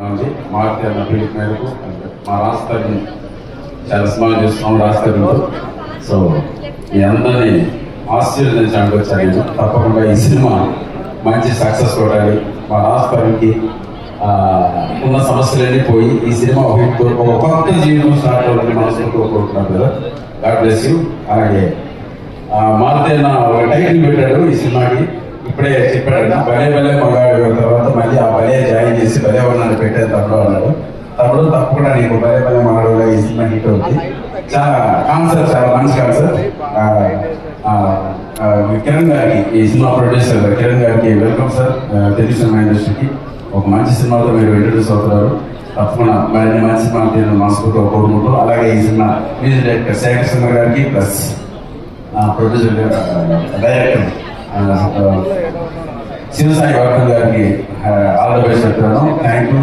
మారుతి అన్న పిలుపు మేరకు మా రాష్ట్రాన్ని చాలా సినిమాలు చేస్తున్నాం రాష్ట్రంలో. సో మీ అందరినీ ఆశీర్వదించడానికి వచ్చాను. తప్పకుండా ఈ సినిమా మంచి సక్సెస్ కొట్టాలి. మా రాష్ట్రానికి ఉన్న సమస్యలన్నీ పోయి ఈ సినిమా ఒక కొత్త జీవితం స్టార్ట్ అవ్వాలని మనసులో కోరుకుంటున్నాను కదా. God bless you. అలాగే మారుతి అన్న ఒక టైటిల్ పెట్టాడు ఈ సినిమాకి, ఇప్పుడే చెప్పాడు. భలే భలే మగాడు తర్వాత మళ్ళీ ఆ భలే జాయిన్ చేసి భలే ఉన్నాడు పెట్టారు తప్పుడు అన్నాడు. తప్పుడు తప్పకుండా నీకు భలే భలే మగాడు ఈ సినిమా హిట్ అవుతుంది. చాలా కాన్సెప్ట్, చాలా మంచి కాన్సెప్ట్. కిరణ్ గారికి, ఈ సినిమా ప్రొడ్యూసర్ కిరణ్ గారికి వెల్కమ్ సార్. తెలుగు సినిమా ఇండస్ట్రీకి ఒక మంచి సినిమాతో మీరు ఇంట్రడ్యూస్ అవుతున్నారు. తప్పకుండా మరిన్ని మంచి సినిమా తీయాలని మనస్ఫూర్తిగా కోరుకుంటూ, అలాగే ఈ cinema music director Shekhar Singh గారికి plus producer director Sivasai Varkar గారికి ఆల్ ద బెస్ట్ చెప్తున్నాను. Thank you.